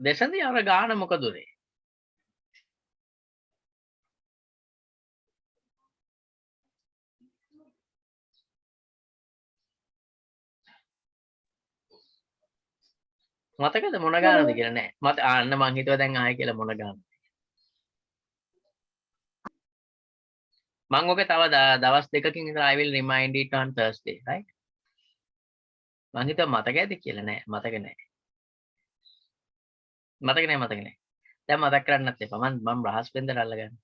දෙසඳි අර ගාන මොකදුනේ? මතකද මොන ගානද කියලා නෑ. මත අන්න මං හිතුවා දැන් ආයෙ කියලා මොන ගානද. මං ඔක තව දවස් දෙකකින් විතර I will remind it on Thursday, right? මං හිතුවා මතක ඇති කියලා නෑ. මතක නෑ. මතක නෑ. දැන් මතක් කරන්නත් එපා. මම රහස් වෙන්දට අල්ලගන්න.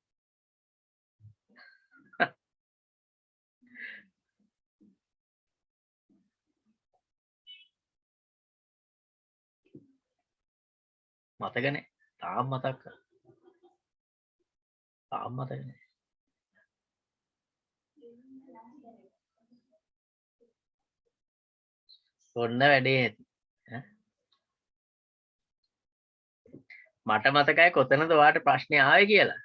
මතක නෑ. තාම මතක් කර. තාම මතක නෑ. ඔන්න වැඩේ ඇති. මට මතකයි කොතනද ඔයාට ප්‍රශ්නේ ආවේ කියලා.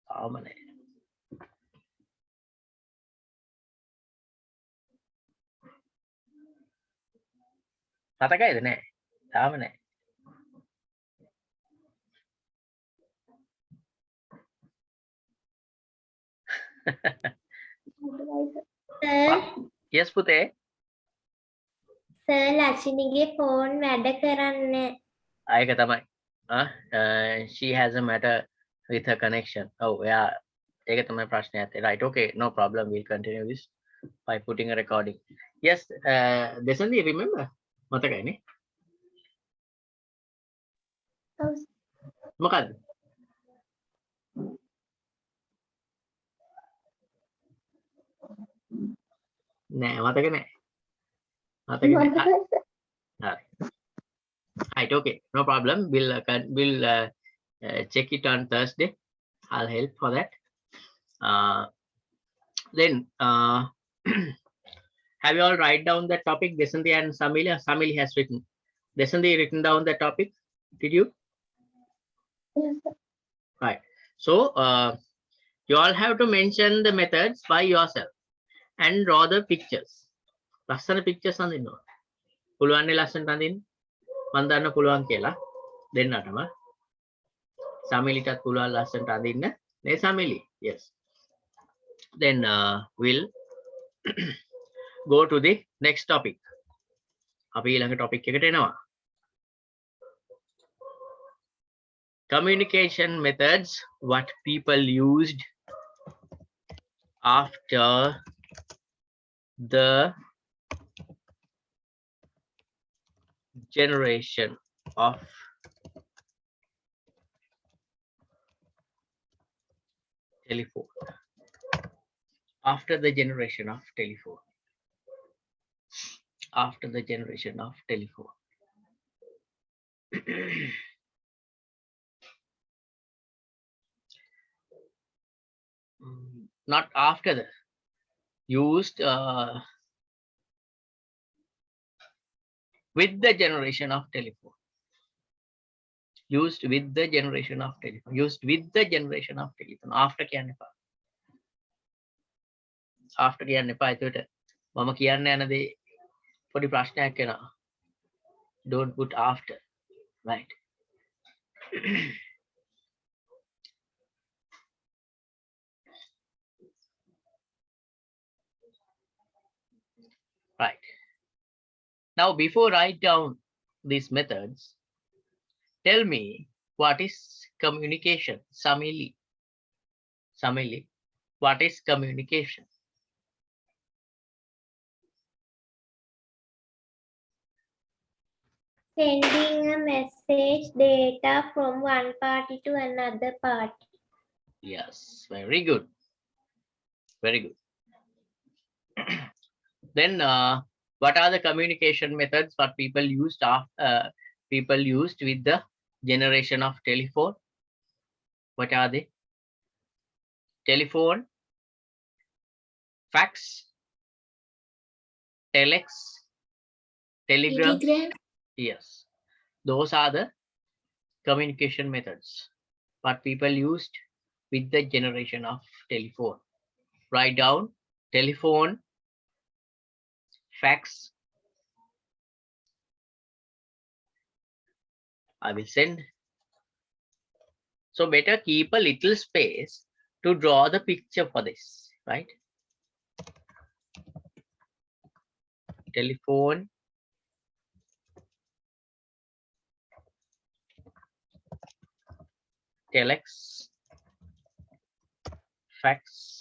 තාම නෑ. මතකයිද නෑ? තාම නෑ. සර් yes පුතේ. සර් ලක්ෂණිගේ ෆෝන් වැඩ කරන්නේ. ඒක තමයි. She has a matter with her connection. Oh yeah. ඒක තමයි ප්‍රශ්නේ ඇත්තේ. Right, okay, no problem. We'll continue this by putting a recording. Yes, දෙසඳි remember? මතකයිනේ. මොකද්ද? නෑ මතක නෑ. මතක නෑ. හරි. Right, okay, no problem. We'll check it on Thursday. I'll help for that. Then have you all write down the topic? Desanthi and Samili has written. Desanthi written down the topic. Did you? Yes, sir. Right. So you all have to mention the methods by yourself and draw the pictures. ලස්සන pictures අඳින්න. පුළුවන් නේ ලස්සනට අඳින්න. මම දන්න පුළුවන් කියලා දෙන්නටම. සමිලිටත් පුළුවන් ලස්සනට අඳින්න. නේ සමිලි? Yes. Then we'll go to the next topic. අපි ඊළඟ topic එකට එනවා. Communication methods, what people used after the generation of telephone. After the generation of telephone. After the generation of telephone. Not after the used with the generation of telephone. Used with the generation of telephone. Used with the generation of telephone. After කියන්න එපා. After කියන්න එපා. ඒකට මම කියන්න යන දේ පොඩි ප්‍රශ්නයක් එනවා. Don't put after. Right. Right. Now, before write down these methods, tell me what is communication? Samili. Samili, what is communication? Sending a message data from one party to another party. Yes, very good. Very good. Then what are the communication methods what people used with the generation of telephone? What are they? Telephone, fax, telex, telegram. Yes, those are the communication methods what people used with the generation of telephone. Write down telephone, fax. I will send. So better keep a little space to draw the picture for this, right? Telephone, telex, fax,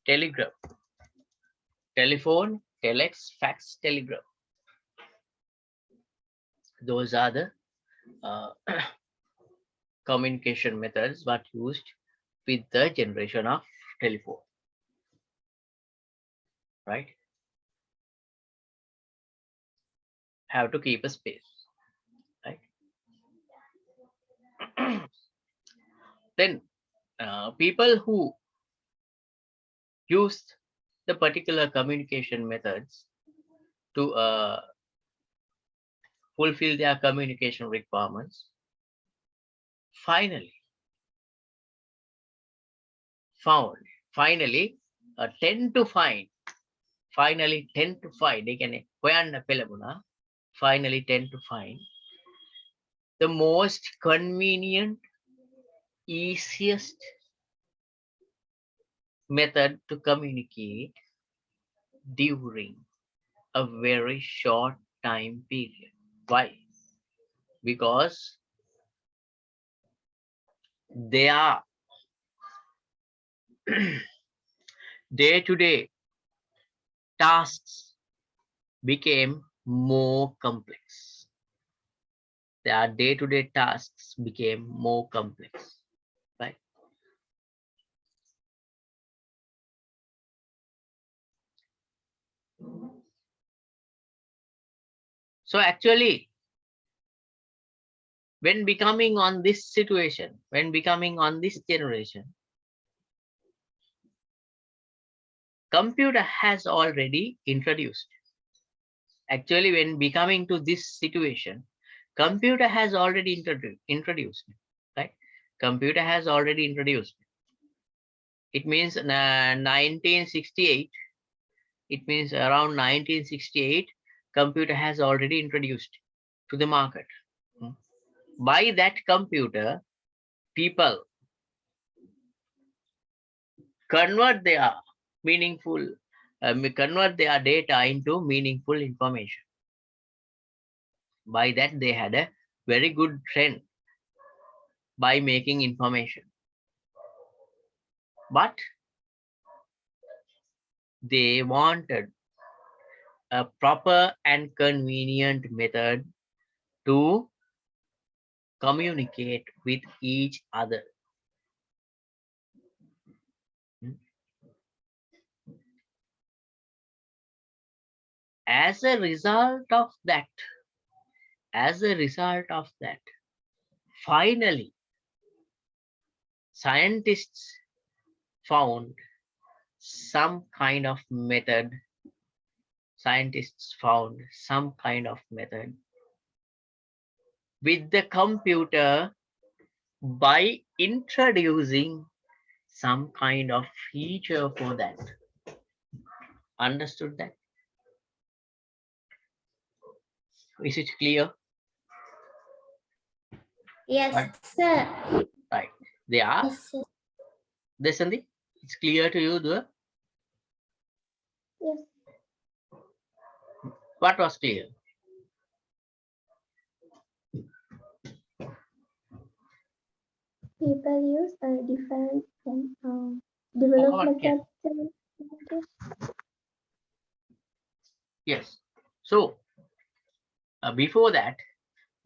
telegraph. Telephone, telex, fax, telegraph. Those are the communication methods what used with the generation of telephone, right? Have to keep a space, right? Then people who used the particular communication methods to fulfill their communication requirements finally tend to find they can finally tend to find the most convenient, easiest method to communicate during a very short time period. Why? Because their day-to-day tasks became more complex. Their day-to-day tasks became more complex, right? So actually, when becoming on this situation, when becoming on this generation, computer has already introduced. Actually, when becoming to this situation, computer has already introduced, right? Computer has already introduced. It means 1968. It means around 1968, computer has already introduced to the market. By that computer, people convert their meaningful, convert their data into meaningful information. By that, they had a very good trend by making information. But they wanted a proper and convenient method to communicate with each other. As a result of that, finally, scientists found some kind of method. Scientists found some kind of method with the computer by introducing some kind of feature for that. Understood that? Is it clear? Yes, Right. sir. Right. They are. Yes, sir. Desandi, it's clear to you, the Yes. what was clear? People use a different development Okay. Yes. So before that,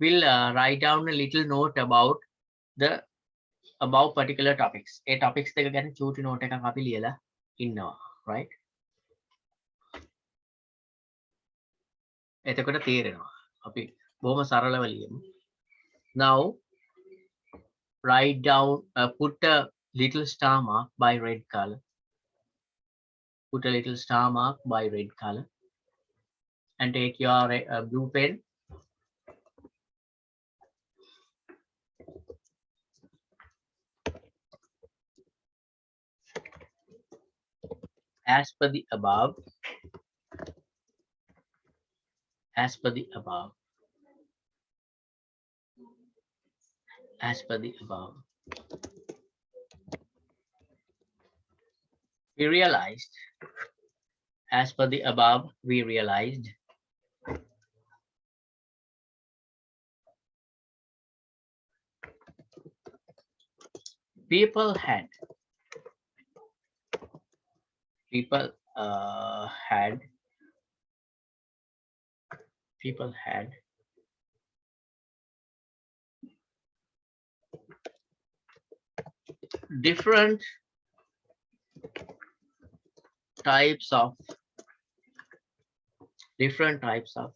we'll write down a little note about the above particular topics. A topics they can choose note එක අපි ලියලා ඉන්නවා, right? එතකොට තේරෙනවා. අපි බොහොම සරලව ලියමු. Now write down, put a little star mark by red color. Put a little star mark by red color. and take your blue pen. As per the above, as per the above, as per the above, we realized, as per the above, we realized people had people had people had different types of different types of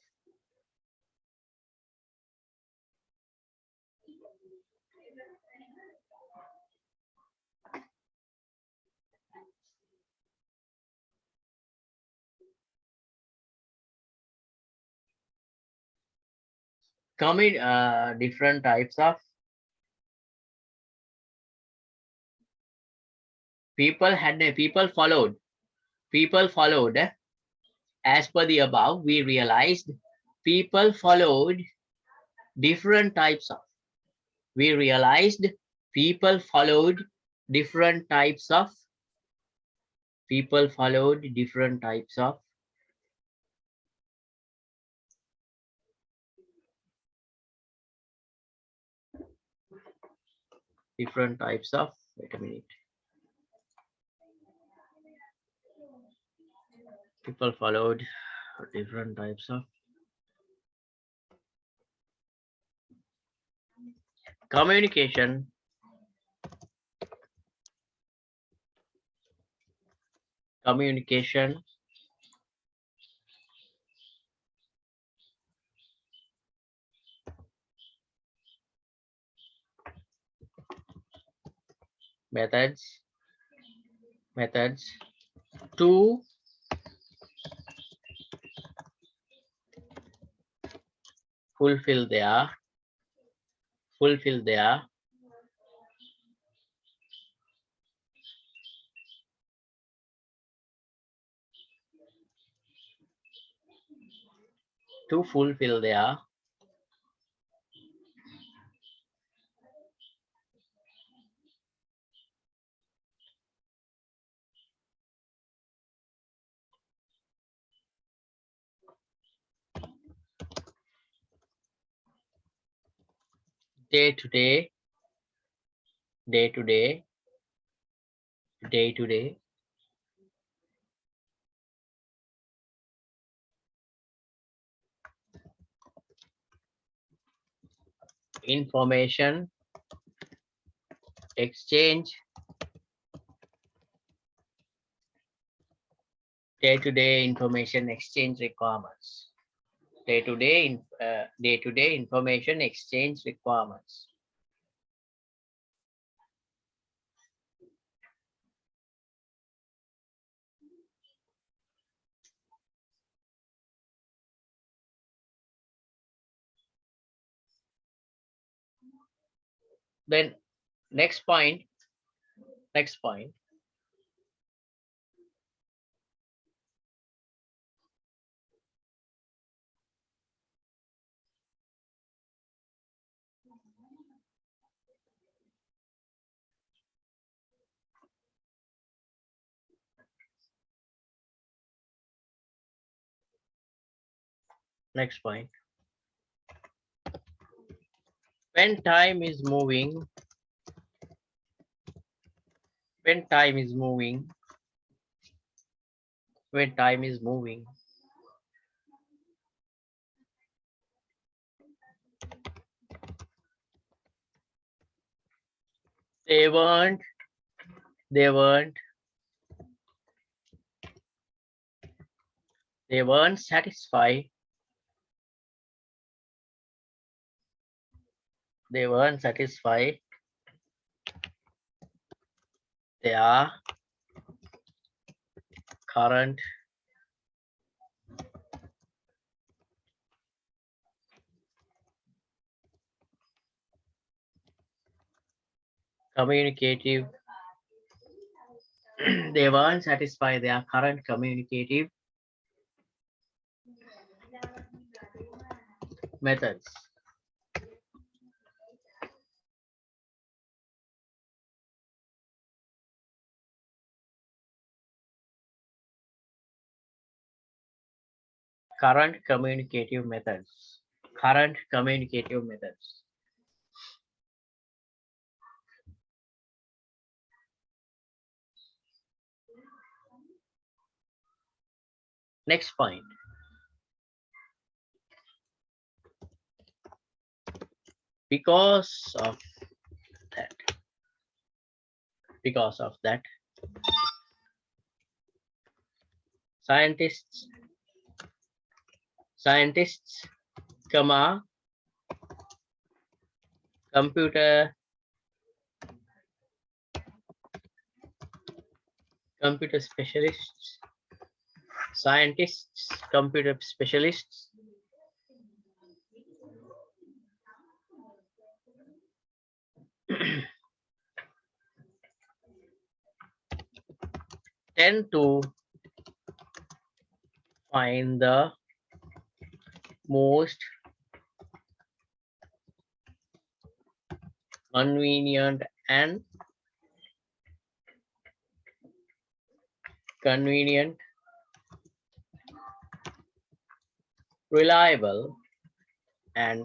people followed as per the above, we realized people followed different types of we realized people followed different types of people followed different types of wait a minute. People followed different types of communication methods to fulfill their to fulfill their day-to-day information exchange information exchange requirements. Day-to-day information exchange requirements. Then next point. When time is moving, when time is moving, they weren't satisfied. Their current communicative. They won't satisfy their current communicative methods. Current communicative methods. Current communicative methods. Next point. Because of that, scientists, comma, computer specialists, scientists, computer specialists tend to find the most convenient and reliable and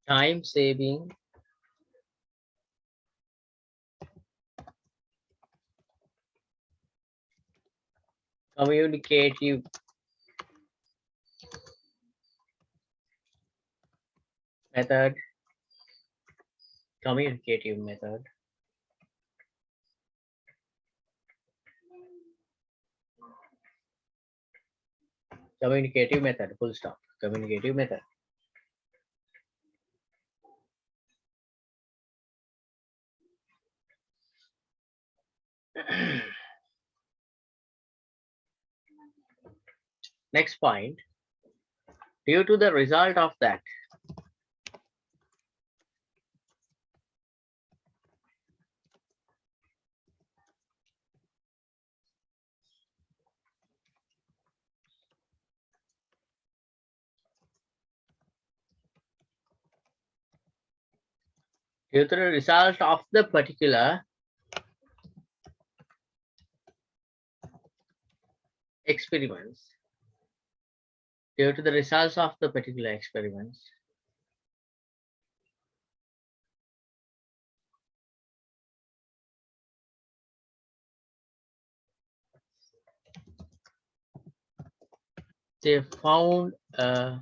time-saving communicative method. Communicative method. Communicative method. Full stop. Communicative method. Next point. Due to the result of that, due to the result of the particular experiments, due to the results of the particular experiments, they found a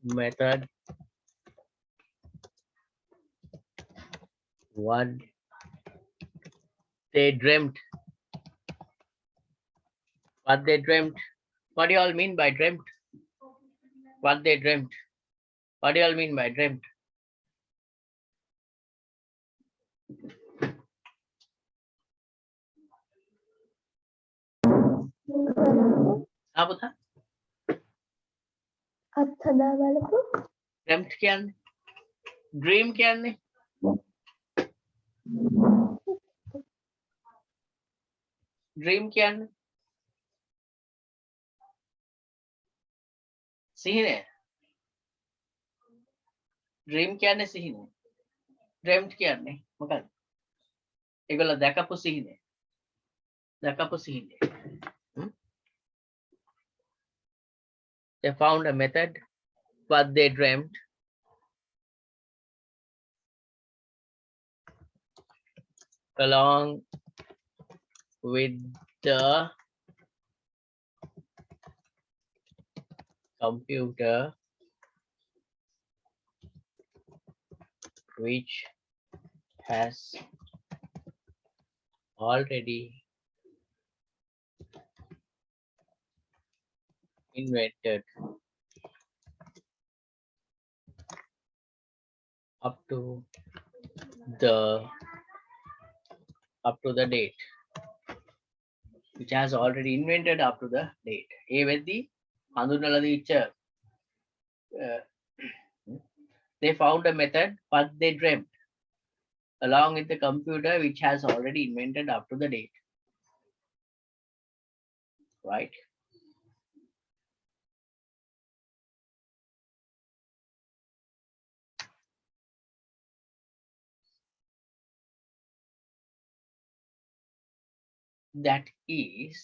method what they dreamt. What they dreamt. What do you all mean by dreamt? What they dreamt. What do you all mean by dreamt? Apa था? Dreamt කියන්නේ? Dream කියන්නේ? Dream කියන්නේ? සිහිනය. Dream කියන්නේ සිහිනය. Dreamt කියන්නේ මොකක්ද? ඒගොල්ලෝ දැකපු සිහිනය. දැකපු සිහිනය. They found a method what they dreamt along with the computer which has already invented up to the date. which has already invented up to the date. A වෙද්දී හඳුන්වලා දීච්ච they found a method what they dreamt along with the computer which has already invented up to the date. Right? That is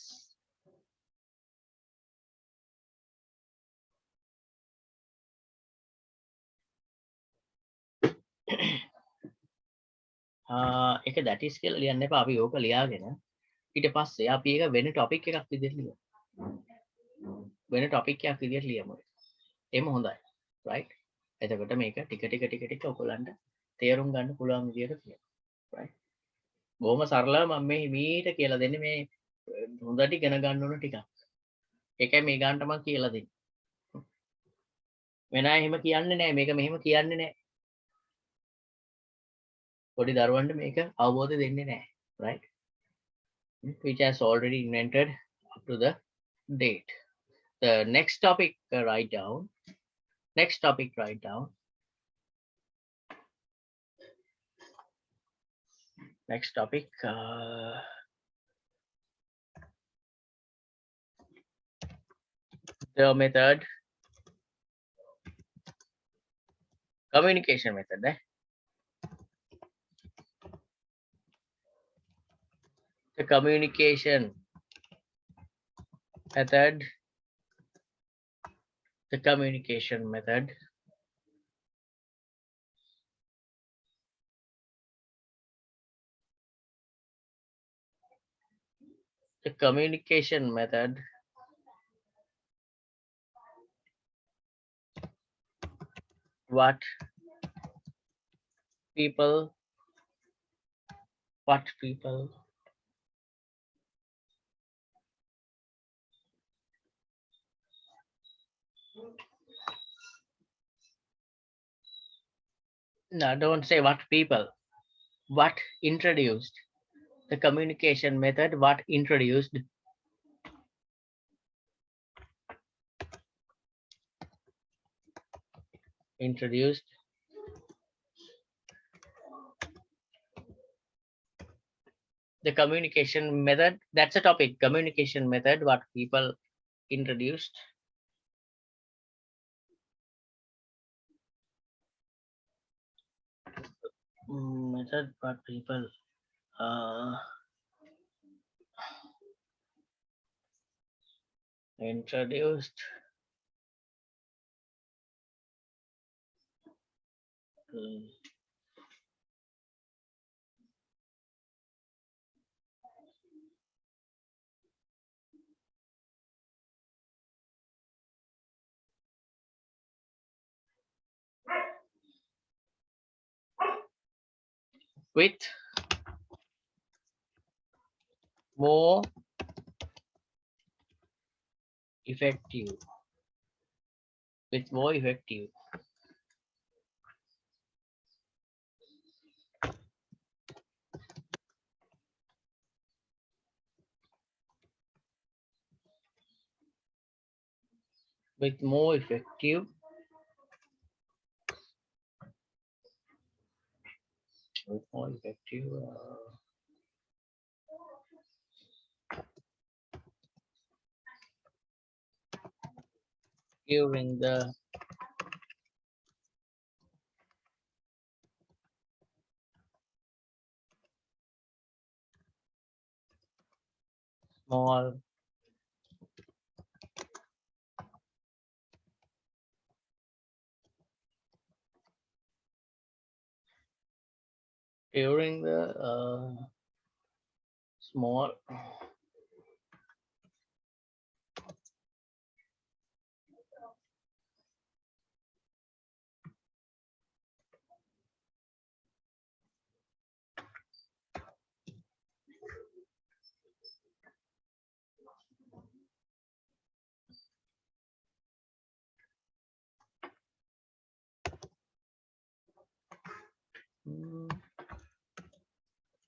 ඒක that is කියලා ලියන්න එපා. අපි ඕක ලියාගෙන ඊට පස්සේ අපි ඒක වෙන ටොපික් එකක් විදිහට ලියමු. වෙන ටොපික් එකක් විදිහට ලියමු. එහෙම හොඳයි. right? එතකොට මේක ටික ටික ඔයගොල්ලන්ට තේරුම් ගන්න පුළුවන් විදිහට කියන්න. right? බොහොම සරලව මම මේ හිමීට කියලා දෙන්නේ මේ හොඳට ඉගෙන ගන්න ඕන ටිකක්. ඒකයි මේ ගන්නට මම කියලා දෙන්නේ. වෙන අය එහෙම කියන්නේ නැහැ. මේක මෙහෙම කියන්නේ නැහැ. පොඩි දරුවන්ට මේක අවබෝධ දෙන්නේ නැහැ. right? Which has already invented up to the date. The next topic write down. Next topic write down. Next topic. The method. Communication method. The communication method. The communication method. The communication method what people no, don't say what people, what introduced the communication method, what introduced the communication method. That's a topic. Communication method, what people introduced. Method, what people introduced. With more effective. With more effective. With more effective. With more effective. During the small during the small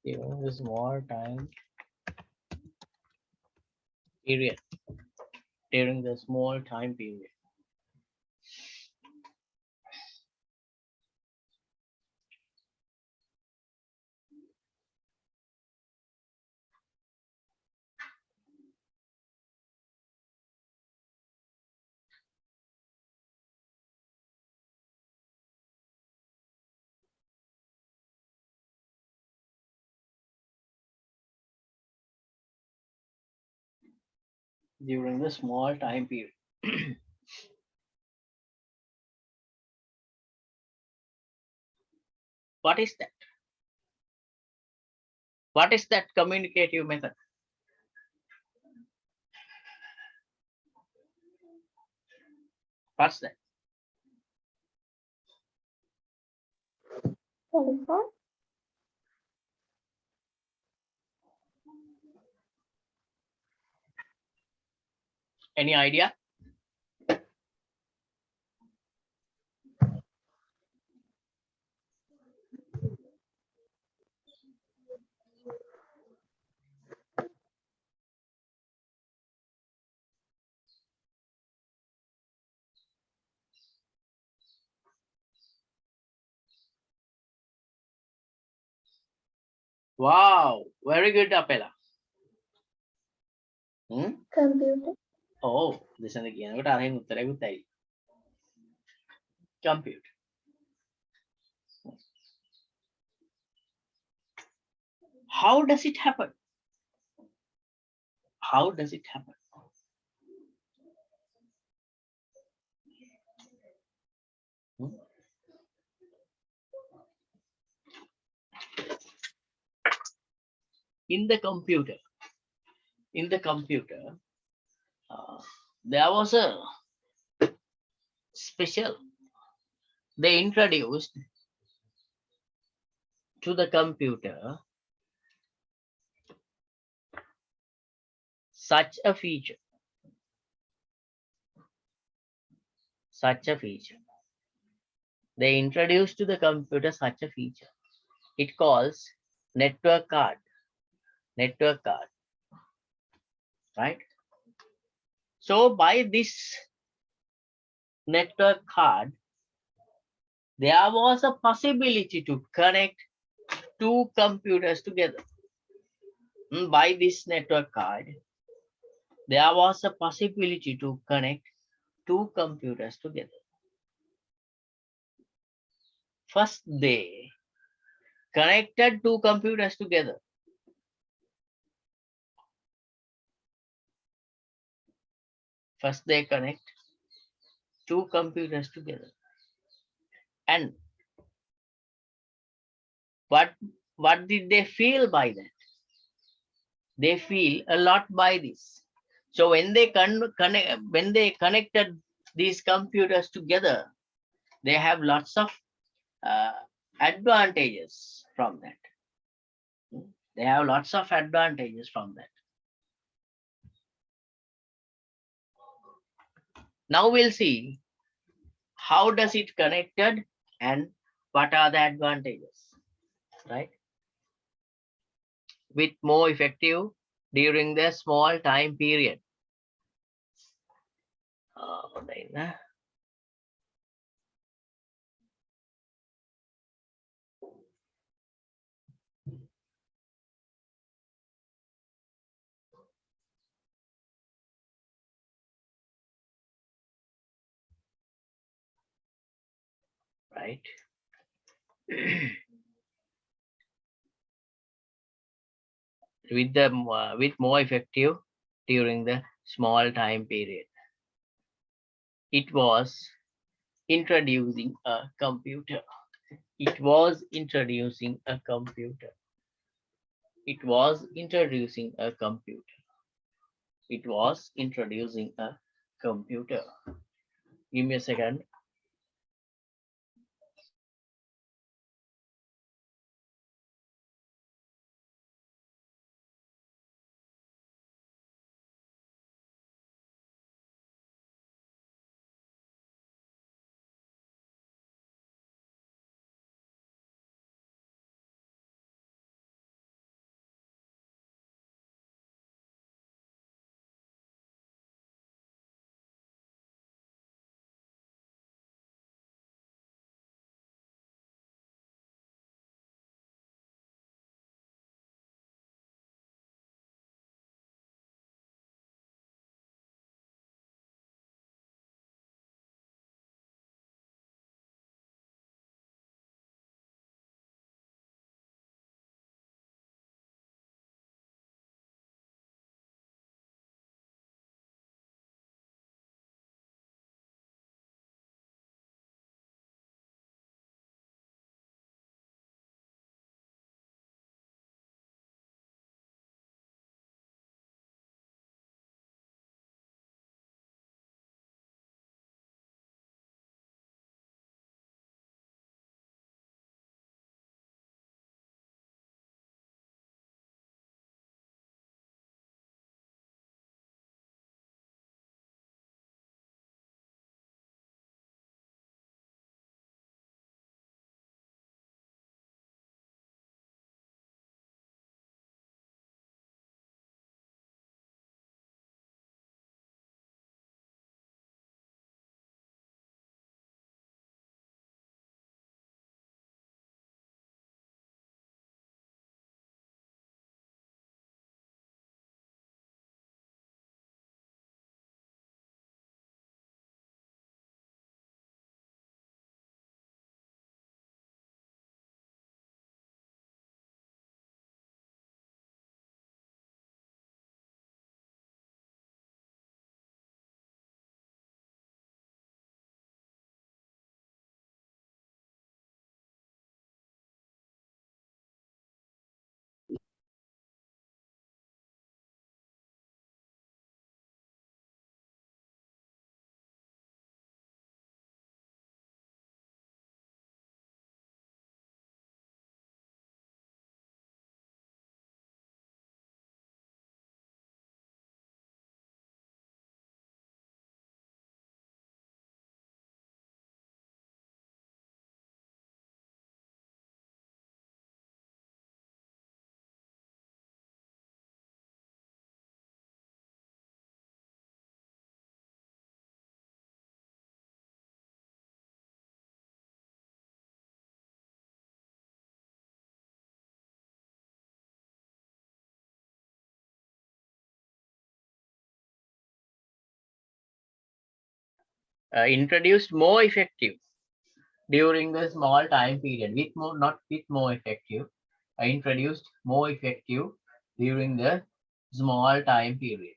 during the small time period. During the small time period. During the small time period. What is that? What is that communicative method? What's that? Telephone. Any idea? Wow, very good, Apela. Computer. Oh, this is the compute. How does it happen? How does it happen? Hmm? In the computer, there was a special, they introduced to the computer such a feature. They introduced to the computer such a feature. It calls network card. Right? So by this network card, there was a possibility to connect two computers together. By this network card, there was a possibility to connect two computers together. First, they connected two computers together. First, they connect two computers together. And what did they feel by that? They feel a lot by this. So when they connected these computers together, they have lots of advantages from that. They have lots of advantages from that. Now we'll see how does it connected and what are the advantages, right? With more effective during the small time period. Right. With more effective during the small time period. It was introducing a computer. It was introducing a computer. It was introducing a computer. It was introducing a computer. Give me a second. introduced more effective during the small time period. With more, not with more effective. Introduced more effective during the small time period.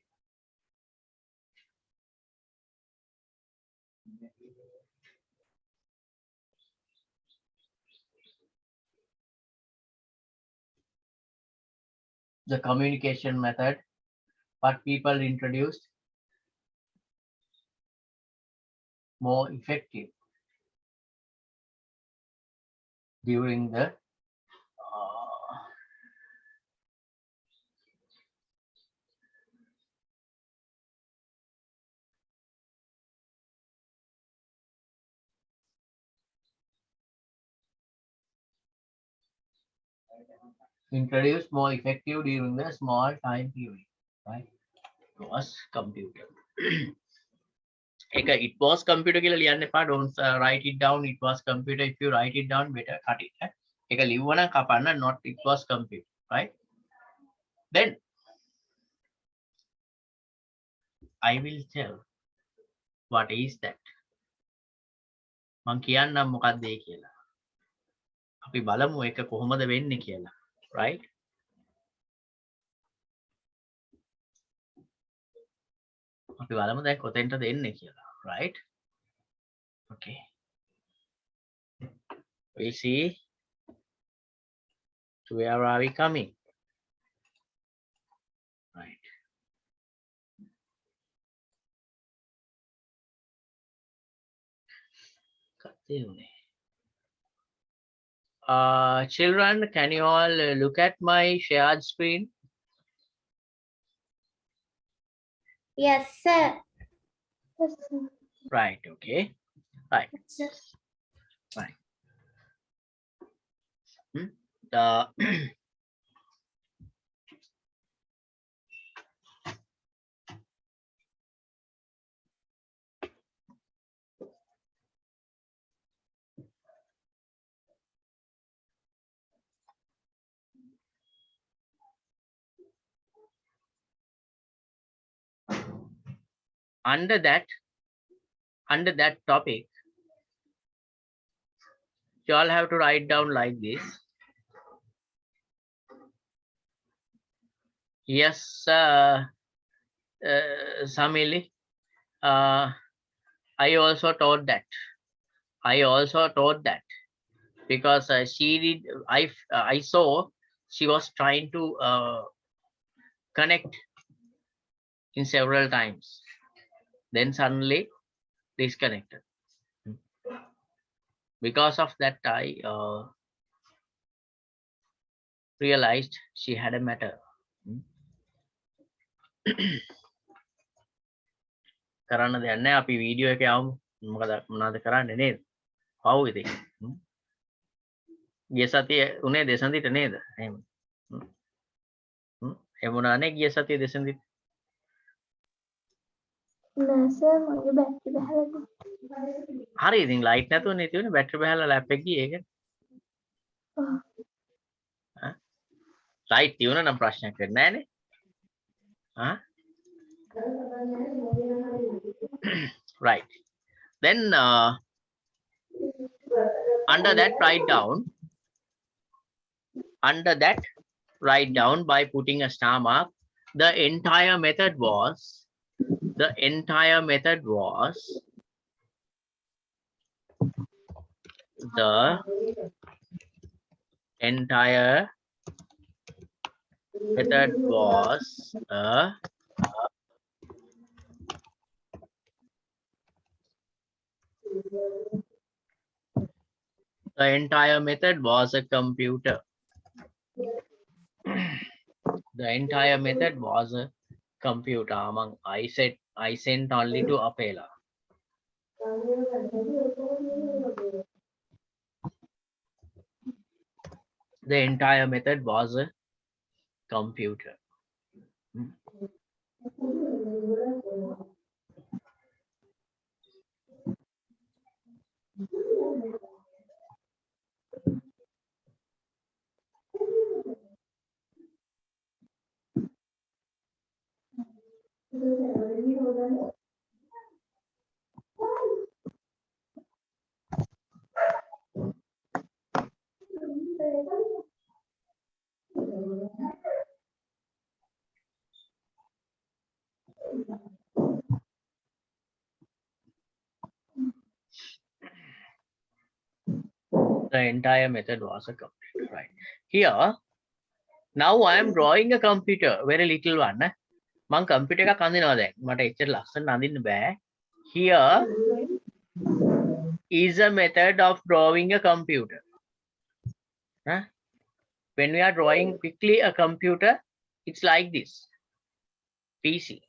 The communication method, what people introduced, more effective during the introduced more effective during the small time period, right? Was computer. It was computer කියලා ලියන්න එපා. Don't write it down. It was computer. If you write it down, better cut it. ඒක ලිව්වනම් කපන්න, not it was computer, right? Then I will tell what is that. මං කියන්නම් මොකක්ද ඒ කියලා. අපි බලමු ඒක කොහොමද වෙන්නේ කියලා, right? අපි බලමු දැන් කොතෙන්ටද එන්නේ කියලා, right? Okay. We'll see to where are we coming, right? Children, can you all look at my shared screen? Yes, sir. Right, okay. Right. Yes, Right. The under that topic, you all have to write down like this. Yes, Samili, I also taught that. Because she did. I saw she was trying to connect in several times. Then suddenly disconnected. Because of that, I realized she had a matter. කරන්න දෙයක් නැහැ. අපි video එකේ ආවම මොනවද කරන්නේ නේද? පව් ඉතින්. ගිය සතියේ උනේ දෙසන්දිට නේද? එහෙම. එහෙම උනානේ ගිය සතියේ දෙසන්දිට. නෑ සර් මගේ බැටරි බහලා හරි ඉතින් ලයිට් නැතුවනේ තියෙන්නේ බැටරි බහලා ලැප් එක ගියේ ඒක. ලයිට් තියුණා නම් ප්‍රශ්නයක් වෙන්නේ නැහනේ. Right. Then under that write down by putting a star mark. The entire method was the entire method was a computer. The entire method was a computer. Among I sent only to Apela. The entire method was a computer. The entire method was a computer, right? Here, now I am drawing a computer, very little one. මං computer එකක් අඳිනවා දැන්. මට එච්චර ලස්සන අඳින්න බෑ. Here is a method of drawing a computer. When we are drawing quickly a computer, it's like this. PC.